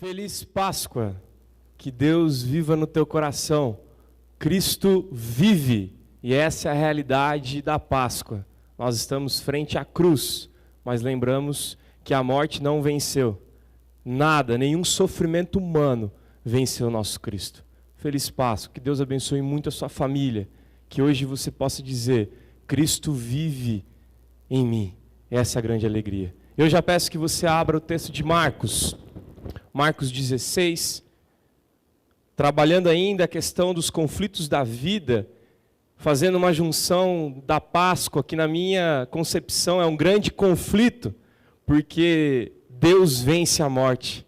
Feliz Páscoa, que Deus viva no teu coração. Cristo vive e essa é a realidade da Páscoa. Nós estamos frente à cruz, mas lembramos que a morte não venceu. Nada, nenhum sofrimento humano venceu o nosso Cristo. Feliz Páscoa, que Deus abençoe muito a sua família, que hoje você possa dizer, Cristo vive em mim. Essa é a grande alegria. Eu já peço que você abra o texto de Marcos 16, trabalhando ainda a questão dos conflitos da vida, fazendo uma junção da Páscoa, que na minha concepção é um grande conflito, porque Deus vence a morte,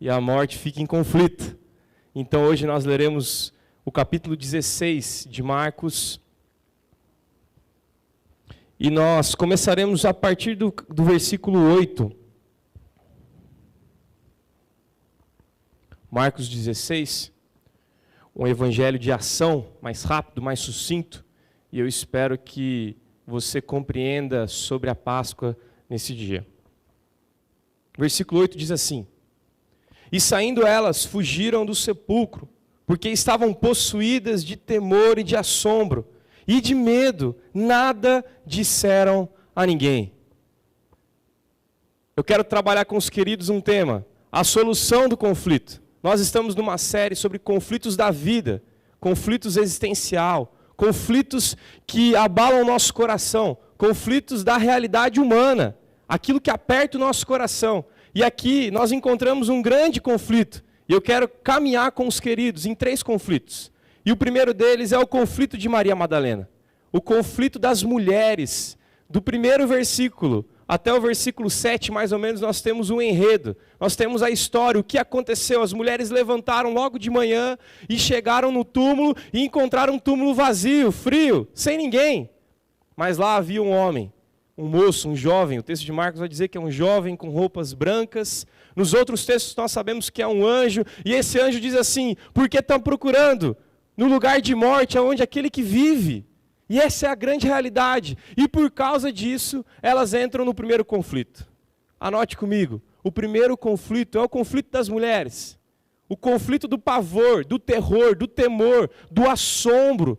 e a morte fica em conflito. Então hoje nós leremos o capítulo 16 de Marcos, e nós começaremos a partir do versículo 8. Marcos 16, um evangelho de ação, mais rápido, mais sucinto, e eu espero que você compreenda sobre a Páscoa nesse dia. Versículo 8 diz assim: E saindo elas, fugiram do sepulcro, porque estavam possuídas de temor e de assombro, e de medo, nada disseram a ninguém. Eu quero trabalhar com os queridos um tema, a solução do conflito. Nós estamos numa série sobre conflitos da vida, conflitos existencial, conflitos que abalam o nosso coração, conflitos da realidade humana, aquilo que aperta o nosso coração. E aqui nós encontramos um grande conflito, e eu quero caminhar com os queridos em 3 conflitos. E o primeiro deles é o conflito de Maria Madalena, o conflito das mulheres. Do primeiro versículo até o versículo 7, mais ou menos, nós temos um enredo. Nós temos a história, o que aconteceu. As mulheres levantaram logo de manhã e chegaram no túmulo e encontraram um túmulo vazio, frio, sem ninguém. Mas lá havia um homem, um moço, um jovem. O texto de Marcos vai dizer que é um jovem com roupas brancas. Nos outros textos nós sabemos que é um anjo. E esse anjo diz assim, por que estão procurando no lugar de morte, onde aquele que vive? E essa é a grande realidade. E por causa disso, elas entram no primeiro conflito. Anote comigo. O primeiro conflito é o conflito das mulheres. O conflito do pavor, do terror, do temor, do assombro,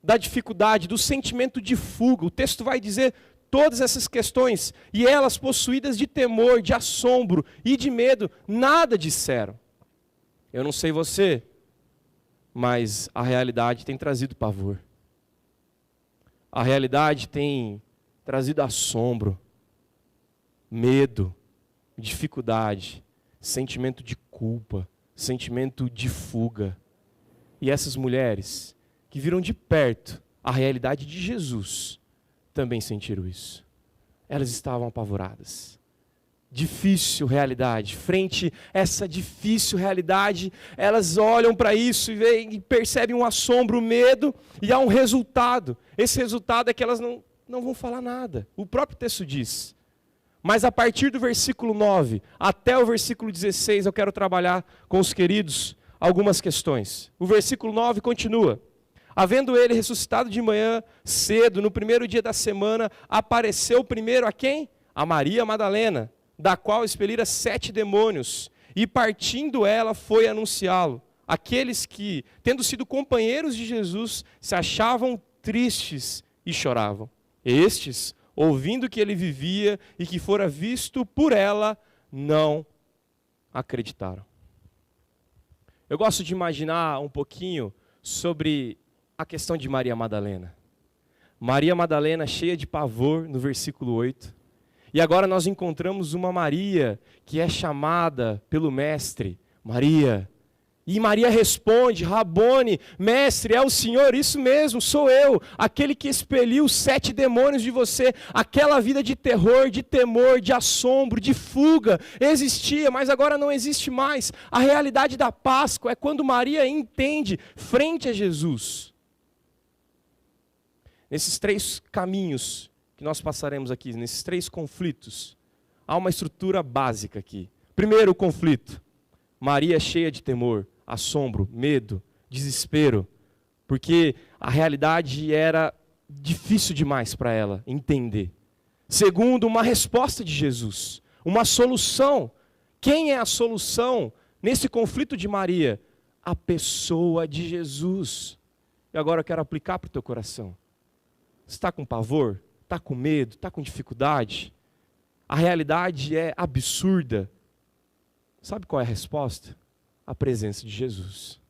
da dificuldade, do sentimento de fuga. O texto vai dizer todas essas questões. E elas, possuídas de temor, de assombro e de medo, nada disseram. Eu não sei você, mas a realidade tem trazido pavor. A realidade tem trazido assombro, medo, dificuldade, sentimento de culpa, sentimento de fuga. E essas mulheres que viram de perto a realidade de Jesus também sentiram isso. Elas estavam apavoradas. Difícil realidade. Frente a essa difícil realidade, elas olham para isso e percebem um assombro, um medo, e há um resultado. Esse resultado é que elas não vão falar nada. O próprio texto diz. Mas a partir do versículo 9 até o versículo 16, eu quero trabalhar com os queridos algumas questões. O versículo 9 continua. Havendo ele ressuscitado de manhã cedo, no primeiro dia da semana, apareceu primeiro a quem? A Maria Madalena, da qual expelira 7 demônios, e partindo ela foi anunciá-lo. Aqueles que, tendo sido companheiros de Jesus, se achavam tristes e choravam. Estes, ouvindo que ele vivia e que fora visto por ela, não acreditaram. Eu gosto de imaginar um pouquinho sobre a questão de Maria Madalena. Maria Madalena cheia de pavor, no versículo 8. E agora nós encontramos uma Maria que é chamada pelo mestre, Maria. E Maria responde, Rabone, mestre, é o Senhor, isso mesmo, sou eu, aquele que expeliu 7 demônios de você. Aquela vida de terror, de temor, de assombro, de fuga, existia, mas agora não existe mais. A realidade da Páscoa é quando Maria entende frente a Jesus. Nesses 3 caminhos que nós passaremos aqui, nesses 3 conflitos, há uma estrutura básica aqui. Primeiro o conflito, Maria cheia de temor, assombro, medo, desespero, porque a realidade era difícil demais para ela entender. Segundo, uma resposta de Jesus, uma solução Quem é a solução nesse conflito de Maria? A pessoa de Jesus. E agora eu quero aplicar para o teu coração. Você está com pavor? Está com medo? Está com dificuldade? A realidade é absurda. Sabe qual é a resposta? A presença de Jesus.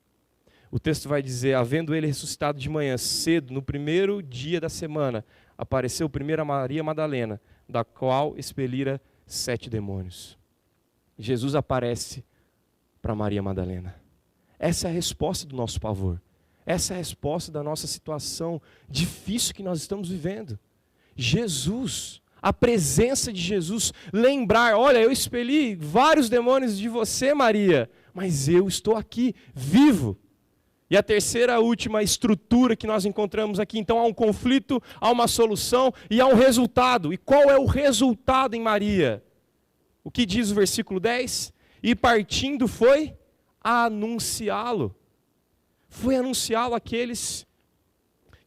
O texto vai dizer, havendo ele ressuscitado de manhã cedo, no primeiro dia da semana, apareceu primeiro a Maria Madalena, da qual expelira 7 demônios. Jesus aparece para Maria Madalena. Essa é a resposta do nosso pavor. Essa é a resposta da nossa situação difícil que nós estamos vivendo. Jesus, a presença de Jesus, lembrar, olha, eu expeli vários demônios de você, Maria, mas eu estou aqui, vivo. E a terceira, última estrutura que nós encontramos aqui, então há um conflito, há uma solução e há um resultado. E qual é o resultado em Maria? O que diz o versículo 10? E partindo foi anunciá-lo. Foi anunciá-lo àqueles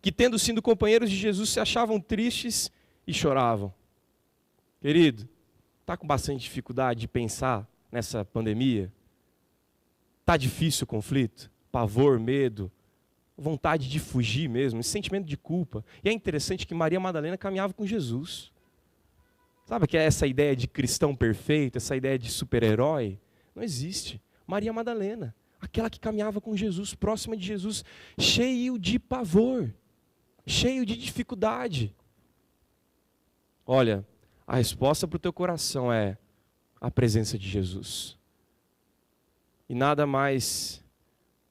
que, tendo sido companheiros de Jesus, se achavam tristes e choravam. Querido, está com bastante dificuldade de pensar nessa pandemia? Está difícil o conflito? Pavor, medo, vontade de fugir mesmo, esse sentimento de culpa. E é interessante que Maria Madalena caminhava com Jesus. Sabe que é essa ideia de cristão perfeito, essa ideia de super-herói? Não existe. Maria Madalena, aquela que caminhava com Jesus, próxima de Jesus, cheio de pavor, cheio de dificuldade. Olha, a resposta para o teu coração é a presença de Jesus. E nada mais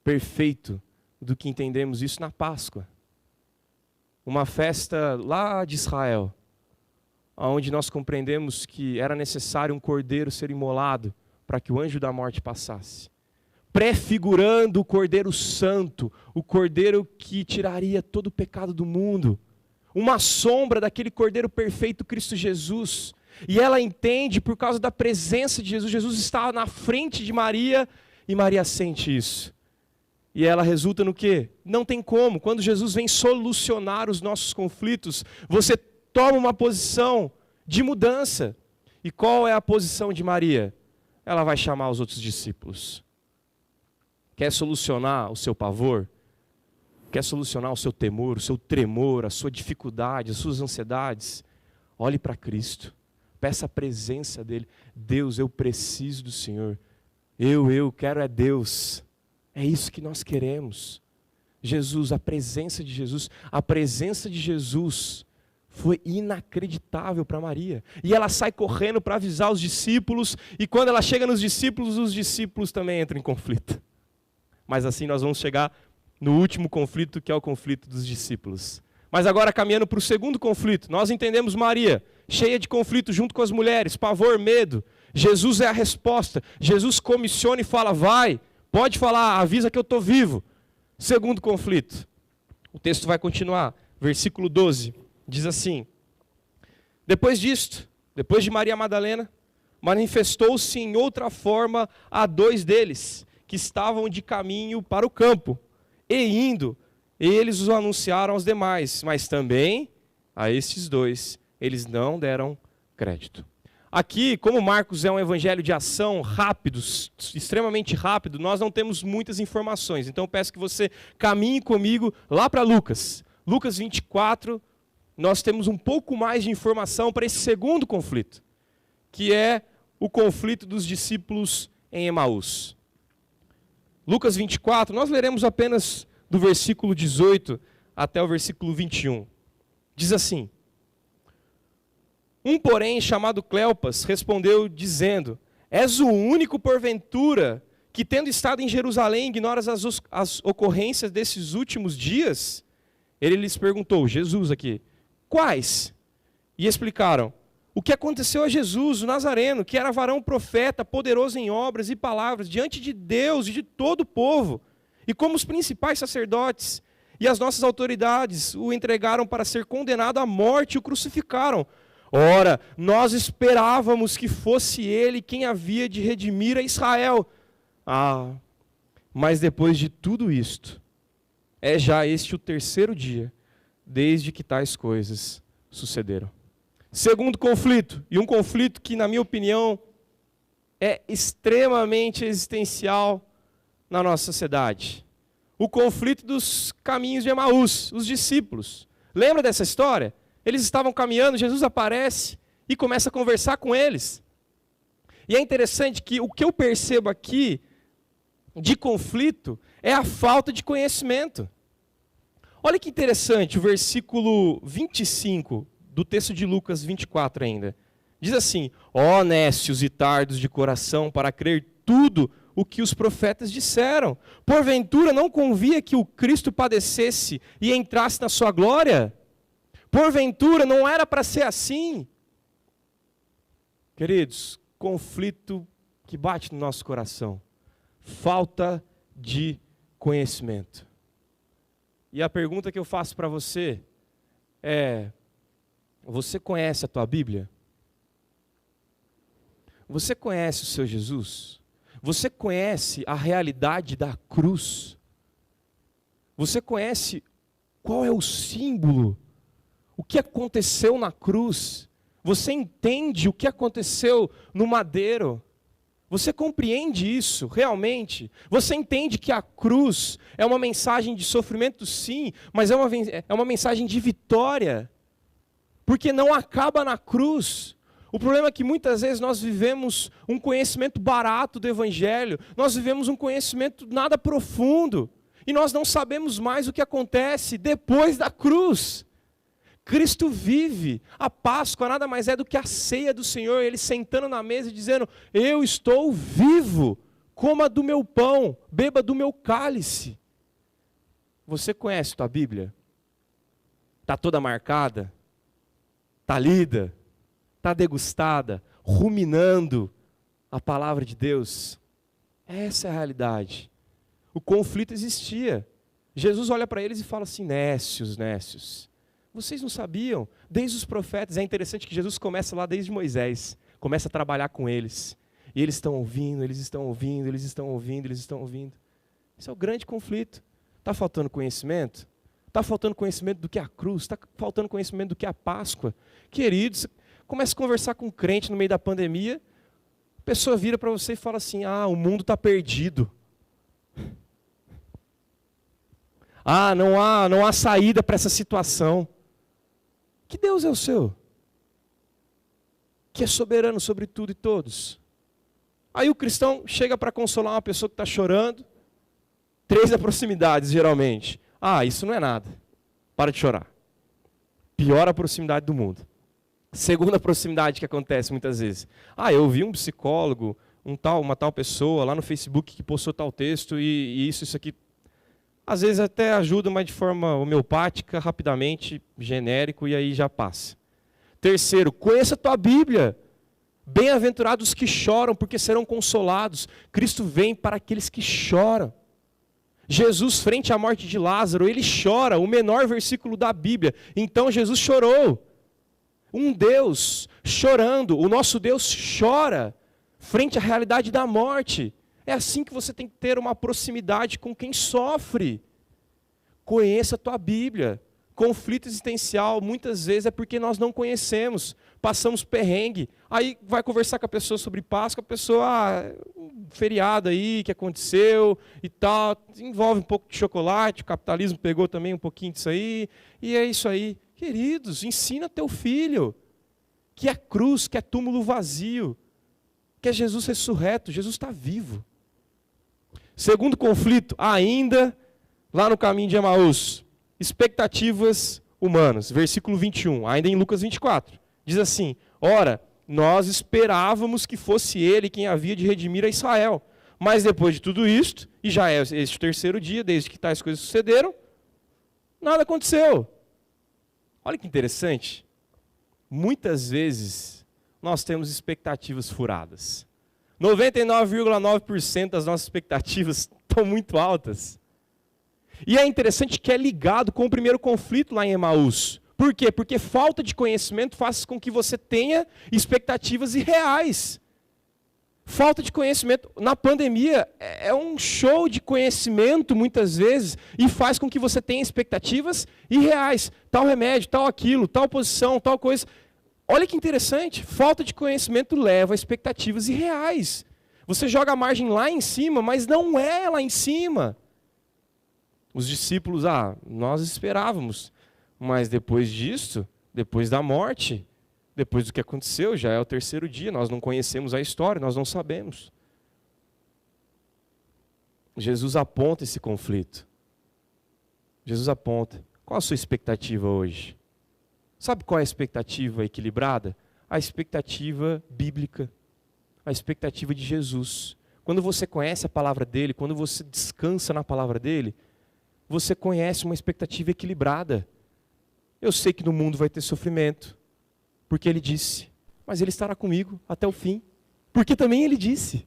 perfeito do que entendemos isso na Páscoa. Uma festa lá de Israel, onde nós compreendemos que era necessário um cordeiro ser imolado para que o anjo da morte passasse. Prefigurando o Cordeiro Santo, o Cordeiro que tiraria todo o pecado do mundo. Uma sombra daquele Cordeiro perfeito, Cristo Jesus. E ela entende, por causa da presença de Jesus, Jesus está na frente de Maria e Maria sente isso. E ela resulta no quê? Não tem como. Quando Jesus vem solucionar os nossos conflitos, você toma uma posição de mudança. E qual é a posição de Maria? Ela vai chamar os outros discípulos. Quer solucionar o seu pavor? Quer solucionar o seu temor, o seu tremor, a sua dificuldade, as suas ansiedades? Olhe para Cristo. Peça a presença dEle. Deus, eu preciso do Senhor. Eu quero é Deus. É isso que nós queremos. Jesus, a presença de Jesus. A presença de Jesus foi inacreditável para Maria. E ela sai correndo para avisar os discípulos. E quando ela chega nos discípulos, os discípulos também entram em conflito. Mas assim nós vamos chegar no último conflito, que é o conflito dos discípulos. Mas agora caminhando para o segundo conflito. Nós entendemos Maria, cheia de conflito junto com as mulheres, pavor, medo. Jesus é a resposta. Jesus comissiona e fala, vai. Pode falar, avisa que eu estou vivo. Segundo conflito. O texto vai continuar. Versículo 12. Diz assim. Depois disto, depois de Maria Madalena, manifestou-se em outra forma a 2 deles, que estavam de caminho para o campo. E indo, eles o anunciaram aos demais. Mas também a estes 2, eles não deram crédito. Aqui, como Marcos é um evangelho de ação rápido, extremamente rápido, nós não temos muitas informações. Então eu peço que você caminhe comigo lá para Lucas. Lucas 24, nós temos um pouco mais de informação para esse segundo conflito, que é o conflito dos discípulos em Emaús. Lucas 24, nós leremos apenas do versículo 18 até o versículo 21. Diz assim. Um, porém, chamado Cleopas, respondeu, dizendo, és o único, porventura, que tendo estado em Jerusalém, ignoras as ocorrências desses últimos dias? Ele lhes perguntou, Jesus aqui, quais? E explicaram, o que aconteceu a Jesus, o Nazareno, que era varão profeta, poderoso em obras e palavras, diante de Deus e de todo o povo, e como os principais sacerdotes e as nossas autoridades o entregaram para ser condenado à morte e o crucificaram. Ora, nós esperávamos que fosse ele quem havia de redimir a Israel. Mas depois de tudo isto, é já este o 3º dia, desde que tais coisas sucederam. Segundo conflito, e um conflito que, na minha opinião, é extremamente existencial na nossa sociedade. O conflito dos caminhos de Emaús, os discípulos. Lembra dessa história? Eles estavam caminhando, Jesus aparece e começa a conversar com eles. E é interessante que o que eu percebo aqui de conflito é a falta de conhecimento. Olha que interessante, o versículo 25 do texto de Lucas 24 ainda. Diz assim: ó nécios e tardos de coração para crer tudo o que os profetas disseram. Porventura não convia que o Cristo padecesse e entrasse na sua glória? Porventura não era para ser assim? Queridos, conflito que bate no nosso coração. Falta de conhecimento. E a pergunta que eu faço para você é: você conhece a tua Bíblia? Você conhece o seu Jesus? Você conhece a realidade da cruz? Você conhece qual é o símbolo? O que aconteceu na cruz? Você entende o que aconteceu no madeiro? Você compreende isso realmente? Você entende que a cruz é uma mensagem de sofrimento, sim, mas é uma mensagem de vitória? Porque não acaba na cruz. O problema é que muitas vezes nós vivemos um conhecimento barato do Evangelho, nós vivemos um conhecimento nada profundo, e nós não sabemos mais o que acontece depois da cruz. Cristo vive. A Páscoa nada mais é do que a ceia do Senhor, Ele sentando na mesa e dizendo: eu estou vivo, coma do meu pão, beba do meu cálice. Você conhece tua Bíblia? Está toda marcada? Está lida? Está degustada? Ruminando a palavra de Deus? Essa é a realidade. O conflito existia. Jesus olha para eles e fala assim: nécios, nécios. Vocês não sabiam? Desde os profetas. É interessante que Jesus começa lá desde Moisés. Começa a trabalhar com eles. E eles estão ouvindo, eles estão ouvindo, eles estão ouvindo, eles estão ouvindo. Esse é o grande conflito. Está faltando conhecimento? Está faltando conhecimento do que é a cruz? Está faltando conhecimento do que é a Páscoa? Queridos, começa a conversar com um crente no meio da pandemia, a pessoa vira para você e fala assim: ah, o mundo está perdido. Ah, não há saída para essa situação. Que Deus é o seu? Que é soberano sobre tudo e todos. Aí o cristão chega para consolar uma pessoa que está chorando. 3 aproximidades, geralmente. Ah, isso não é nada. Para de chorar. Pior a proximidade do mundo. Segunda proximidade que acontece muitas vezes. Ah, eu vi um psicólogo, uma tal pessoa lá no Facebook que postou tal texto e isso aqui. Às vezes até ajuda, mas de forma homeopática, rapidamente, genérico, e aí já passa. Terceiro, conheça a tua Bíblia. Bem-aventurados que choram, porque serão consolados. Cristo vem para aqueles que choram. Jesus, frente à morte de Lázaro, ele chora, o menor versículo da Bíblia. Então Jesus chorou. Um Deus chorando, o nosso Deus chora frente à realidade da morte. É assim que você tem que ter uma proximidade com quem sofre. Conheça a tua Bíblia. Conflito existencial, muitas vezes, é porque nós não conhecemos. Passamos perrengue. Aí vai conversar com a pessoa sobre Páscoa, a pessoa, um feriado aí que aconteceu e tal. Envolve um pouco de chocolate, o capitalismo pegou também um pouquinho disso aí. E é isso aí. Queridos, ensina teu filho que é cruz, que é túmulo vazio, que é Jesus ressurreto, Jesus está vivo. Segundo conflito, ainda lá no caminho de Emaús, expectativas humanas, versículo 21, ainda em Lucas 24, diz assim: ora, nós esperávamos que fosse ele quem havia de redimir a Israel, mas depois de tudo isto, e já é este o 3º dia, desde que tais coisas sucederam, nada aconteceu. Olha que interessante, muitas vezes nós temos expectativas furadas. 99,9% das nossas expectativas estão muito altas. E é interessante que é ligado com o primeiro conflito lá em Emaús. Por quê? Porque falta de conhecimento faz com que você tenha expectativas irreais. Falta de conhecimento. Na pandemia, é um show de conhecimento, muitas vezes, e faz com que você tenha expectativas irreais. Tal remédio, tal aquilo, tal posição, tal coisa. Olha que interessante, falta de conhecimento leva a expectativas irreais. Você joga a margem lá em cima, mas não é lá em cima. Os discípulos, nós esperávamos, mas depois disso, depois da morte, depois do que aconteceu, já é o terceiro dia, nós não conhecemos a história, nós não sabemos. Jesus aponta esse conflito. Jesus aponta. Qual a sua expectativa hoje? Sabe qual é a expectativa equilibrada? A expectativa bíblica. A expectativa de Jesus. Quando você conhece a palavra dele, quando você descansa na palavra dele, você conhece uma expectativa equilibrada. Eu sei que no mundo vai ter sofrimento, porque ele disse, mas ele estará comigo até o fim, porque também ele disse.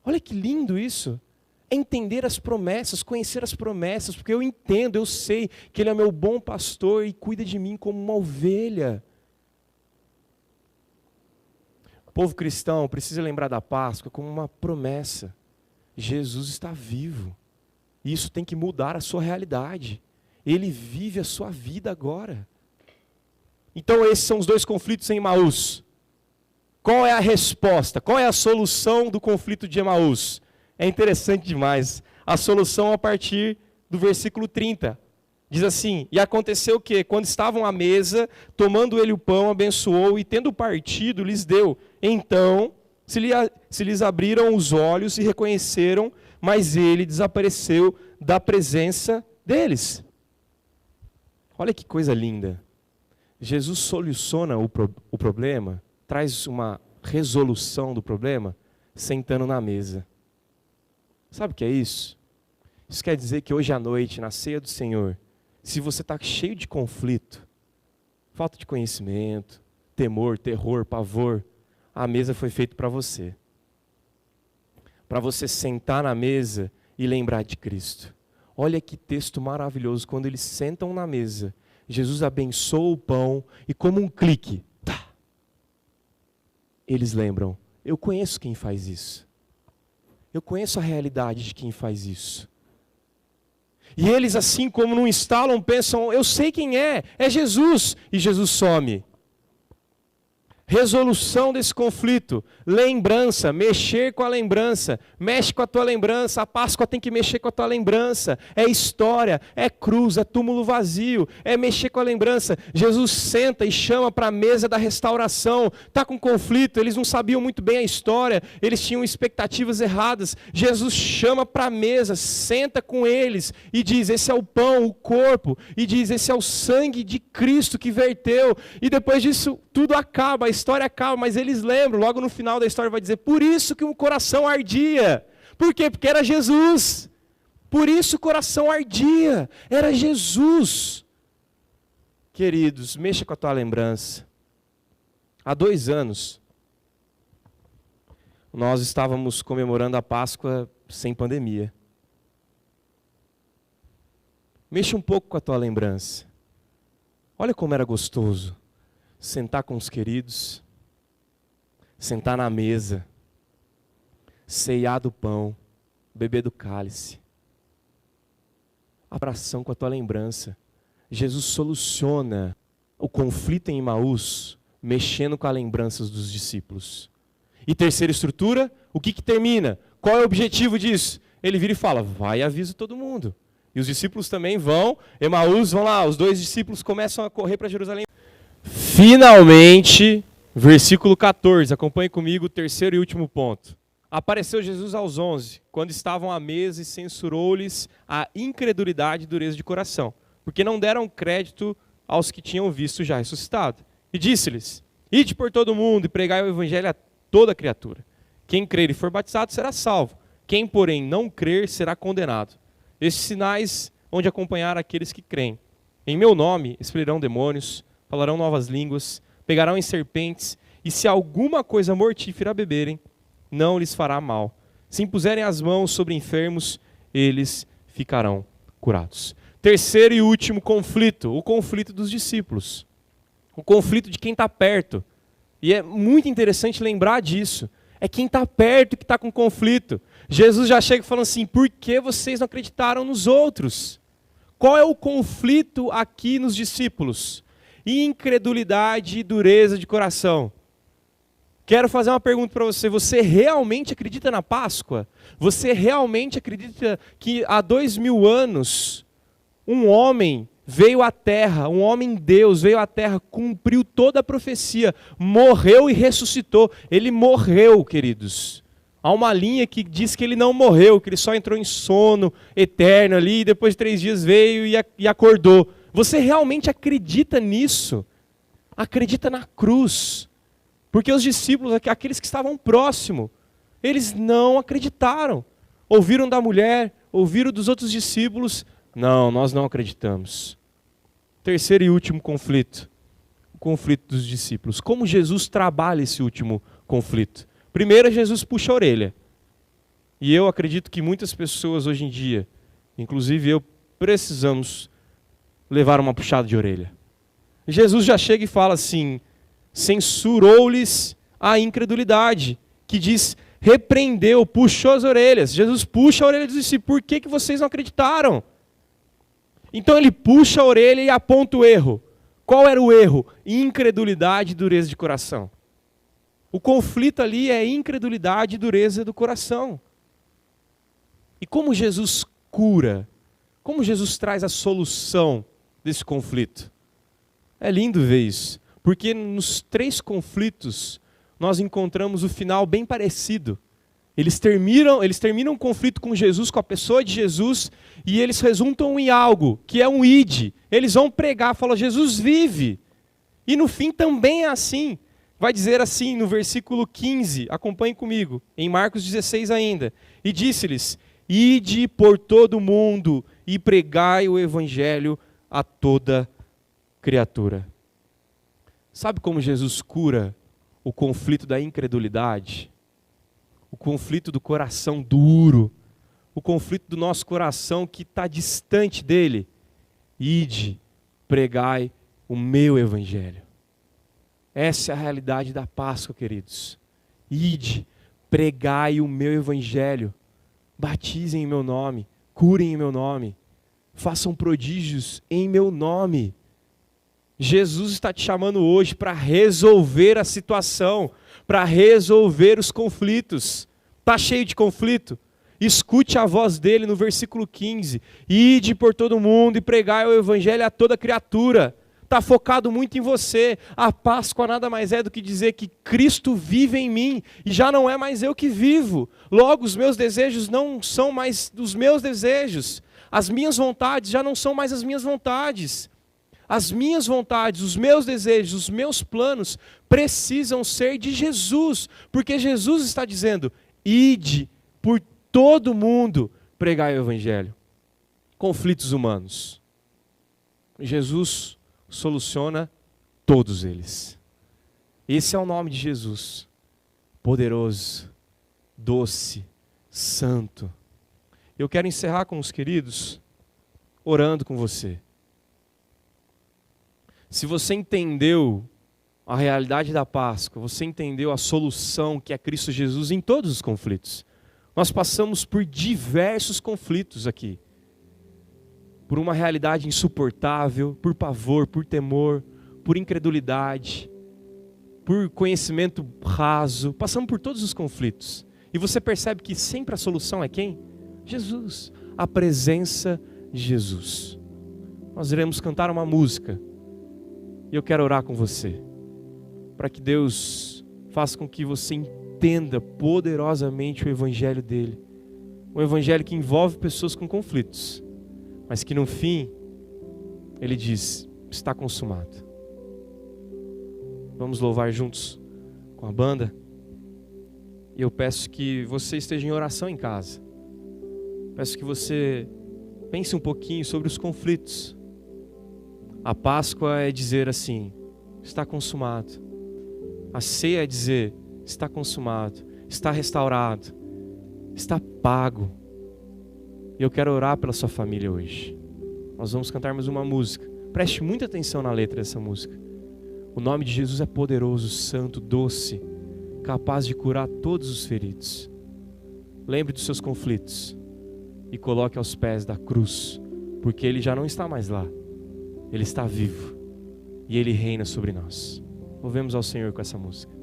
Olha que lindo isso. É entender as promessas, conhecer as promessas, porque eu entendo, eu sei que ele é meu bom pastor e cuida de mim como uma ovelha. O povo cristão precisa lembrar da Páscoa como uma promessa. Jesus está vivo. E isso tem que mudar a sua realidade. Ele vive a sua vida agora. Então esses são os dois conflitos em Emaús. Qual é a resposta? Qual é a solução do conflito de Emaús? É interessante demais. A solução a partir do versículo 30. Diz assim, e aconteceu o quê? Quando estavam à mesa, tomando ele o pão, abençoou e tendo partido, lhes deu. Então, se lhes abriram os olhos e reconheceram, mas ele desapareceu da presença deles. Olha que coisa linda. Jesus soluciona o problema, traz uma resolução do problema, sentando na mesa. Sabe o que é isso? Isso quer dizer que hoje à noite, na ceia do Senhor, se você está cheio de conflito, falta de conhecimento, temor, terror, pavor, a mesa foi feita para você. Para você sentar na mesa e lembrar de Cristo. Olha que texto maravilhoso, quando eles sentam na mesa, Jesus abençoa o pão e como um clique, eles lembram, eu conheço quem faz isso. Eu conheço a realidade de quem faz isso. E eles, assim como não instalam, pensam, eu sei quem é Jesus. E Jesus some. Resolução desse conflito, lembrança, mexer com a lembrança, mexe com a tua lembrança, a Páscoa tem que mexer com a tua lembrança, é história, é cruz, é túmulo vazio, é mexer com a lembrança. Jesus senta e chama para a mesa da restauração, está com conflito, eles não sabiam muito bem a história, eles tinham expectativas erradas. Jesus chama para a mesa, senta com eles e diz, esse é o pão, o corpo, e diz, esse é o sangue de Cristo que verteu, e depois disso tudo acaba, a história acaba, mas eles lembram, logo no final da história vai dizer, por isso que o coração ardia. Por quê? Porque era Jesus. Por isso o coração ardia, era Jesus. Queridos, mexa com a tua lembrança. Há 2 anos, nós estávamos comemorando a Páscoa sem pandemia. Mexa um pouco com a tua lembrança. Olha como era gostoso. Sentar com os queridos, sentar na mesa, ceiar do pão, beber do cálice. Abração com a tua lembrança. Jesus soluciona o conflito em Emaús, mexendo com as lembranças dos discípulos. E terceira estrutura, o que termina? Qual é o objetivo disso? Ele vira e fala, vai e avisa todo mundo. E os discípulos também vão, Emaús, vão lá, os 2 discípulos começam a correr para Jerusalém. Finalmente, versículo 14, acompanhe comigo o terceiro e último ponto. Apareceu Jesus aos 11, quando estavam à mesa e censurou-lhes a incredulidade e dureza de coração, porque não deram crédito aos que tinham visto já ressuscitado. E disse-lhes, ide por todo mundo e pregai o evangelho a toda criatura. Quem crer e for batizado será salvo, quem porém não crer será condenado. Estes sinais hão de acompanhar aqueles que creem. Em meu nome expelirão demônios, falarão novas línguas, pegarão em serpentes, e se alguma coisa mortífera beberem, não lhes fará mal. Se impuserem as mãos sobre enfermos, eles ficarão curados. Terceiro e último conflito, o conflito dos discípulos. O conflito de quem está perto. E é muito interessante lembrar disso. É quem está perto que está com conflito. Jesus já chega falando assim, por que vocês não acreditaram nos outros? Qual é o conflito aqui nos discípulos? Incredulidade e dureza de coração. Quero fazer uma pergunta para você. Você realmente acredita na Páscoa? Você realmente acredita que há 2000 anos um homem veio à Terra, um homem Deus veio à Terra, cumpriu toda a profecia, morreu e ressuscitou. Ele morreu, queridos. Há uma linha que diz que ele não morreu, que ele só entrou em sono eterno ali, e depois de 3 dias veio e acordou. Você realmente acredita nisso? Acredita na cruz? Porque os discípulos, aqueles que estavam próximos, eles não acreditaram. Ouviram da mulher, ouviram dos outros discípulos. Não, nós não acreditamos. Terceiro e último conflito. O conflito dos discípulos. Como Jesus trabalha esse último conflito? Primeiro, Jesus puxa a orelha. E eu acredito que muitas pessoas hoje em dia, inclusive eu, precisamos levar uma puxada de orelha. Jesus já chega e fala assim, censurou-lhes a incredulidade, que diz, repreendeu, puxou as orelhas. Jesus puxa a orelha dos discípulos, por que vocês não acreditaram? Então ele puxa a orelha e aponta o erro. Qual era o erro? Incredulidade e dureza de coração. O conflito ali é incredulidade e dureza do coração. E como Jesus cura? Como Jesus traz a solução desse conflito? É lindo ver isso. Porque nos 3 conflitos nós encontramos o final bem parecido. Eles terminam um conflito com Jesus, com a pessoa de Jesus, e eles resultam em algo, que é um ide. Eles vão pregar, falam, Jesus vive. E no fim também é assim. Vai dizer assim no versículo 15, acompanhe comigo, em Marcos 16 ainda. E disse-lhes, ide por todo o mundo e pregai o evangelho a toda criatura. Sabe como Jesus cura o conflito da incredulidade? O conflito do coração duro, o conflito do nosso coração que está distante dele. Ide, pregai o meu evangelho. Essa é a realidade da Páscoa, queridos. Ide, pregai o meu evangelho. Batizem em meu nome, curem em meu nome, façam prodígios em meu nome. Jesus está te chamando hoje para resolver a situação, para resolver os conflitos. Está cheio de conflito? Escute a voz dele no versículo 15. Ide por todo mundo e pregai o evangelho a toda criatura. Está focado muito em você. A Páscoa nada mais é do que dizer que Cristo vive em mim e já não é mais eu que vivo. Logo, os meus desejos não são mais os meus desejos. As minhas vontades já não são mais as minhas vontades. As minhas vontades, os meus desejos, os meus planos precisam ser de Jesus, porque Jesus está dizendo, ide por todo mundo pregar o evangelho. Conflitos humanos. Jesus soluciona todos eles. Esse é o nome de Jesus. Poderoso, doce, santo. Eu quero encerrar com os queridos, orando com você. Se você entendeu a realidade da Páscoa, você entendeu a solução que é Cristo Jesus em todos os conflitos. Nós passamos por diversos conflitos aqui. Por uma realidade insuportável, por pavor, por temor, por incredulidade, por conhecimento raso. Passamos por todos os conflitos. E você percebe que sempre a solução é quem? Jesus. A presença de Jesus. Nós iremos cantar uma música. E eu quero orar com você, para que Deus faça com que você entenda poderosamente o evangelho dele. Um evangelho que envolve pessoas com conflitos, mas que no fim, ele diz, está consumado. Vamos louvar juntos com a banda? E eu peço que você esteja em oração em casa. Peço que você pense um pouquinho sobre os conflitos. A Páscoa é dizer assim, está consumado. A ceia é dizer, está consumado, está restaurado, está pago. E eu quero orar pela sua família hoje. Nós vamos cantar mais uma música. Preste muita atenção na letra dessa música. O nome de Jesus é poderoso, santo, doce, capaz de curar todos os feridos. Lembre dos seus conflitos e coloque aos pés da cruz, porque Ele já não está mais lá. Ele está vivo e Ele reina sobre nós. Louvemos ao Senhor com essa música.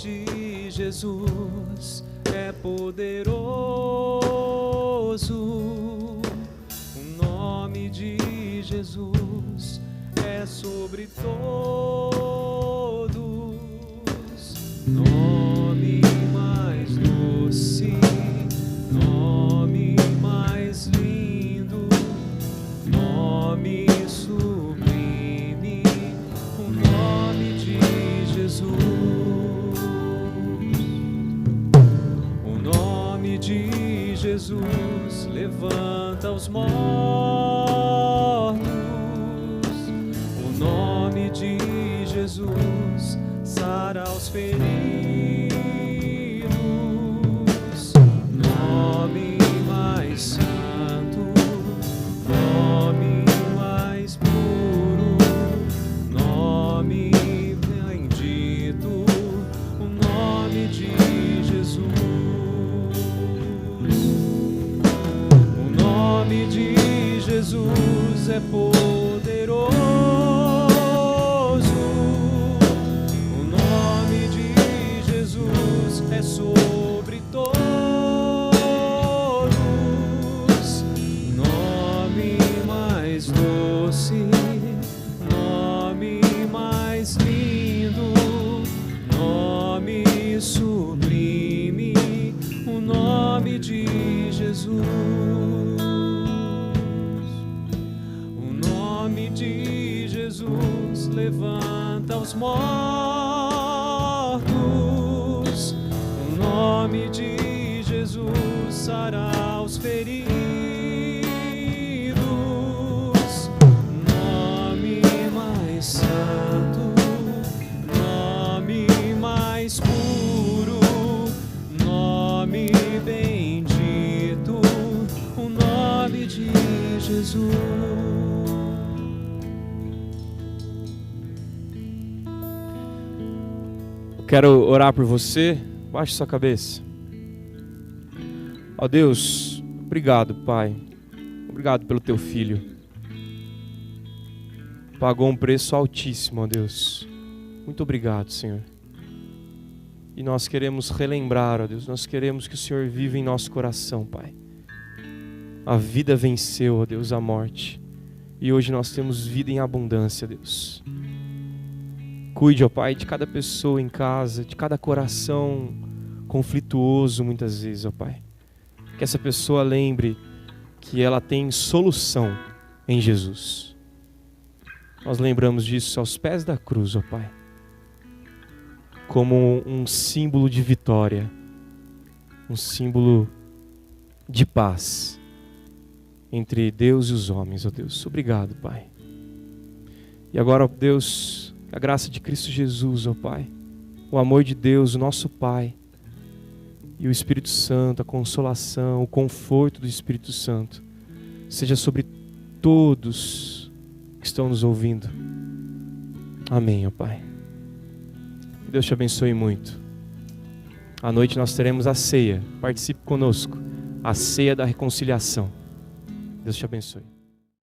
de Jesus é poderoso. O nome de Jesus é sobre todos. Nome mais doce, nome mais lindo, nome sublime, o nome de Jesus. O nome de Jesus levanta os mortos. O nome de Jesus sara os feridos. Nome mais santo, nome mais puro, nome bendito, o nome de Jesus. O nome de Jesus é poderoso. O nome de Jesus é sobre todos. Nome mais doce, nome mais lindo, nome sublime, o nome de Jesus. O nome de Jesus levanta os mortos. O nome de Jesus sara os feridos. Nome mais santo, nome mais puro, nome bendito, o nome de Jesus. Quero orar por você. Baixe sua cabeça. Ó Deus, obrigado, Pai. Obrigado pelo Teu Filho. Pagou um preço altíssimo, ó Deus. Muito obrigado, Senhor. E nós queremos relembrar, ó Deus, nós queremos que o Senhor viva em nosso coração, Pai. A vida venceu, ó Deus, a morte. E hoje nós temos vida em abundância, Deus. Cuide, ó Pai, de cada pessoa em casa, de cada coração conflituoso muitas vezes, ó Pai. Que essa pessoa lembre que ela tem solução em Jesus. Nós lembramos disso aos pés da cruz, ó Pai. Como um símbolo de vitória, um símbolo de paz entre Deus e os homens, ó Deus. Obrigado, Pai. E agora, ó Deus, a graça de Cristo Jesus, ó Pai, o amor de Deus, o nosso Pai, e o Espírito Santo, a consolação, o conforto do Espírito Santo, seja sobre todos que estão nos ouvindo. Amém, ó Pai. Que Deus te abençoe muito. À noite nós teremos a ceia. Participe conosco. A ceia da reconciliação. Deus te abençoe.